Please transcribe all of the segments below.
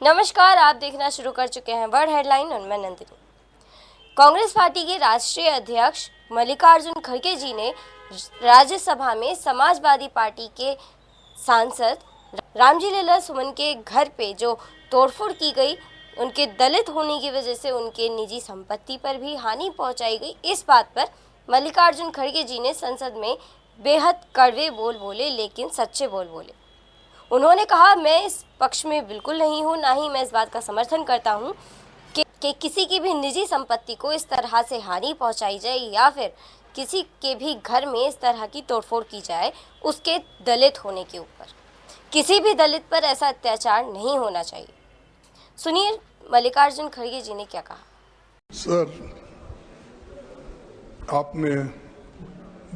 नमस्कार, आप देखना शुरू कर चुके हैं वर्ड हेडलाइन और मैं नंदिनी। कांग्रेस पार्टी के राष्ट्रीय अध्यक्ष मल्लिकार्जुन खड़गे जी ने राज्यसभा में समाजवादी पार्टी के सांसद रामजी लल्ला सुमन के घर पे जो तोड़फोड़ की गई, उनके दलित होने की वजह से उनके निजी संपत्ति पर भी हानि पहुंचाई गई, इस बात पर मल्लिकार्जुन खड़गे जी ने संसद में बेहद कड़वे बोल बोले, लेकिन सच्चे बोल बोले। उन्होंने कहा, मैं इस पक्ष में बिल्कुल नहीं हूँ, ना ही मैं इस बात का समर्थन करता हूँ कि किसी की भी निजी संपत्ति को इस तरह से हानि पहुँचाई जाए या फिर किसी के भी घर में इस तरह की तोड़फोड़ की जाए उसके दलित होने के ऊपर। किसी भी दलित पर ऐसा अत्याचार नहीं होना चाहिए। सुनिए मल्लिकार्जुन खड़गे जी ने क्या कहा। सर, आपने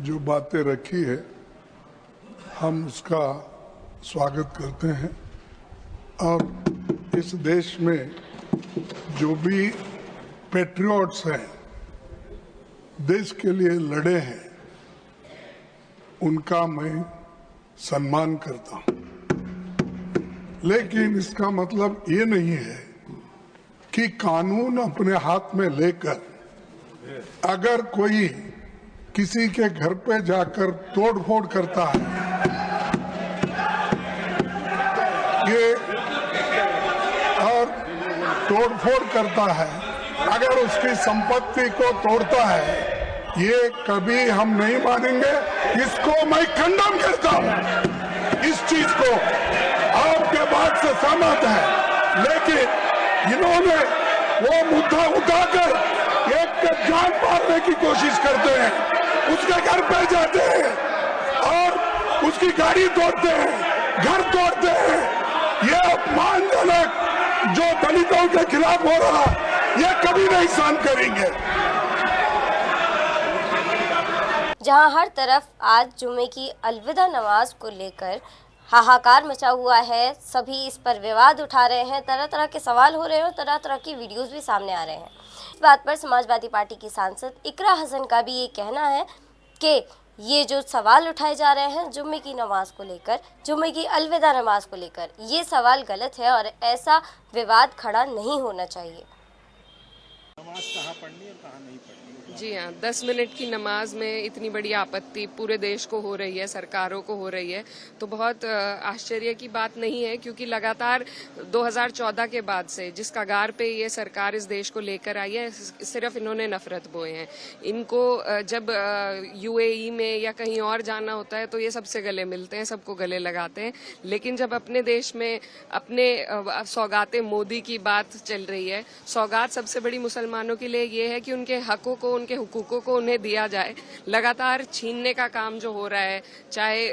जो बातें रखी है हम उसका स्वागत करते हैं और इस देश में जो भी पैट्रियट्स हैं, देश के लिए लड़े हैं, उनका मैं सम्मान करता हूं। लेकिन इसका मतलब ये नहीं है कि कानून अपने हाथ में लेकर अगर कोई किसी के घर पे जाकर तोड़फोड़ करता है, ये और तोड़फोड़ करता है, अगर उसकी संपत्ति को तोड़ता है, ये कभी हम नहीं मानेंगे। इसको मैं कंडम करता हूं। इस चीज को आपके बात से सहमत है, लेकिन इन्होंने वो मुद्दा उठाकर एक के जान मारने की कोशिश करते हैं, उसके घर पे जाते हैं और उसकी गाड़ी तोड़ते हैं, घर तोड़ते हैं। ये अपमानजनक जो दलितों के खिलाफ हो रहा, ये कभी नहीं सहन करेंगे। जहां हर तरफ आज जुम्मे की अलविदा नमाज को लेकर हाहाकार मचा हुआ है, सभी इस पर विवाद उठा रहे हैं, तरह तरह के सवाल हो रहे हैं और तरह तरह की वीडियोस भी सामने आ रहे हैं। इस बात पर समाजवादी पार्टी की सांसद इकरा हसन का भी ये कहना है कि ये जो सवाल उठाए जा रहे हैं जुम्मे की नमाज को लेकर, जुम्मे की अलविदा नमाज को लेकर, ये सवाल गलत है और ऐसा विवाद खड़ा नहीं होना चाहिए। नमाज कहाँ पढ़नी और कहाँ नहीं पढ़नी? जी हाँ, 10 मिनट की नमाज में इतनी बड़ी आपत्ति पूरे देश को हो रही है, सरकारों को हो रही है, तो बहुत आश्चर्य की बात नहीं है, क्योंकि लगातार 2014 के बाद से जिस कगार पे ये सरकार इस देश को लेकर आई है, सिर्फ इन्होंने नफरत बोए हैं। इनको जब यूएई में या कहीं और जाना होता है तो ये सबसे गले मिलते हैं, सबको गले लगाते हैं, लेकिन जब अपने देश में अपने सौगाते मोदी की बात चल रही है, सौगात सबसे बड़ी मुसलमानों के लिए ये है कि उनके हकों को, उनके हुकूकों को उन्हें दिया जाए। लगातार छीनने का काम जो हो रहा है, चाहे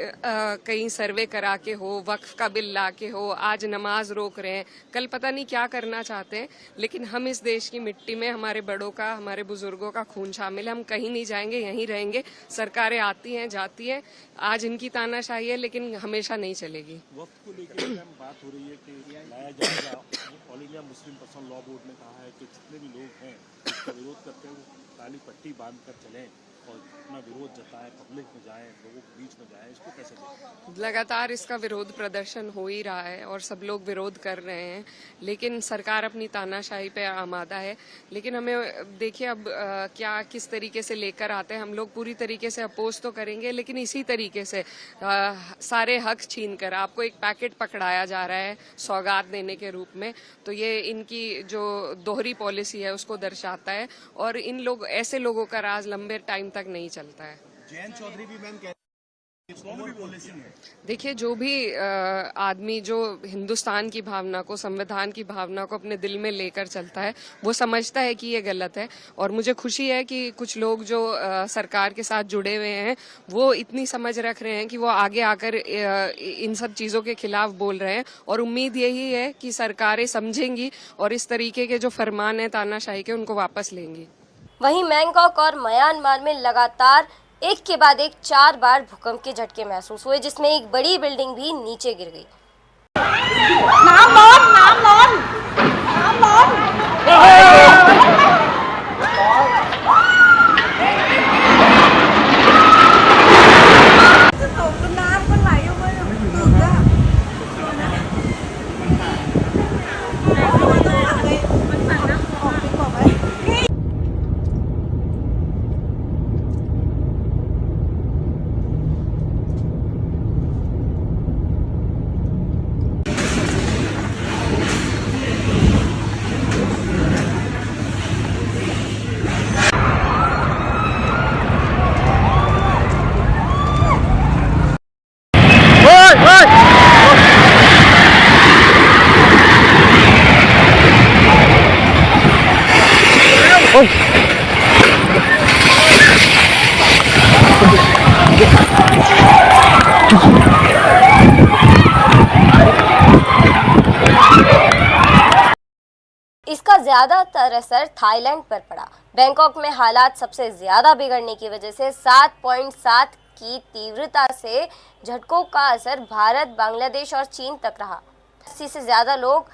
कहीं सर्वे करा के हो, वक्फ का बिल ला के हो, आज नमाज रोक रहे हैं, कल पता नहीं क्या करना चाहते हैं, लेकिन हम इस देश की मिट्टी में हमारे बड़ों का, हमारे बुजुर्गों का खून शामिल है। हम कहीं नहीं जाएंगे, यहीं रहेंगे। सरकारें आती हैं, जाती हैं, आज इनकी तानाशाही है, लेकिन हमेशा नहीं चलेगी। वक्त को लेकर बात हो रही है कि लाया जाएगा। All India Muslim personal law board ने कहा है कि जितने भी लोग हैं इसका विरोध करते हैं वो काली पट्टी बांध कर चलें और अपना विरोध जताएं, पब्लिक में जाएं, लोगों के बीच में जाएं। इसको कैसे देखें? लगातार इसका विरोध प्रदर्शन हो ही रहा है और सब लोग विरोध कर रहे हैं, लेकिन सरकार अपनी तानाशाही पे आमादा है। लेकिन हमें देखिए अब क्या किस तरीके से लेकर आते हैं। हम लोग पूरी तरीके से अपोज तो करेंगे, लेकिन इसी तरीके से सारे हक छीन कर आपको एक पैकेट पकड़ाया जा रहा है सौगात देने के रूप में, तो ये इनकी जो दोहरी पॉलिसी है उसको दर्शाता है और इन लोग, ऐसे लोगों का राज लंबे टाइम तक नहीं चलता है। जयंत चौधरी भी मैम कहते हैं पॉलिसी है। देखिए, जो भी आदमी जो हिंदुस्तान की भावना को, संविधान की भावना को अपने दिल में लेकर चलता है, वो समझता है कि ये गलत है। और मुझे खुशी है कि कुछ लोग जो सरकार के साथ जुड़े हुए हैं वो इतनी समझ रख रहे हैं कि वो आगे आकर इन सब चीजों के खिलाफ बोल रहे हैं, और उम्मीद यही है कि सरकारें समझेंगी और इस तरीके के जो फरमान है तानाशाही के, उनको वापस लेंगी। वहीं बैंकॉक और म्यांमार में लगातार एक के बाद एक 4 बार भूकंप के झटके महसूस हुए, जिसमें एक बड़ी बिल्डिंग भी नीचे गिर गई। ज्यादातर असर थाईलैंड पर पड़ा। बैंकॉक में हालात सबसे ज्यादा बिगड़ने की वजह से 7.7 की तीव्रता से झटकों का असर भारत, बांग्लादेश और चीन तक रहा। 80 से ज्यादा लोग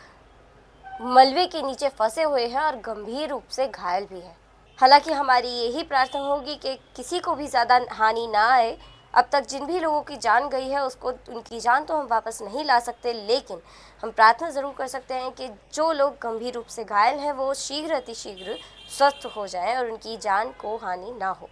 मलबे के नीचे फंसे हुए हैं और गंभीर रूप से घायल भी हैं। हालांकि हमारी यही प्रार्थना होगी कि किसी को भी ज़्यादा हानि ना आए। अब तक जिन भी लोगों की जान गई है उनकी जान तो हम वापस नहीं ला सकते, लेकिन हम प्रार्थना ज़रूर कर सकते हैं कि जो लोग गंभीर रूप से घायल हैं वो शीघ्र अतिशीघ्र स्वस्थ हो जाएं और उनकी जान को हानि ना हो।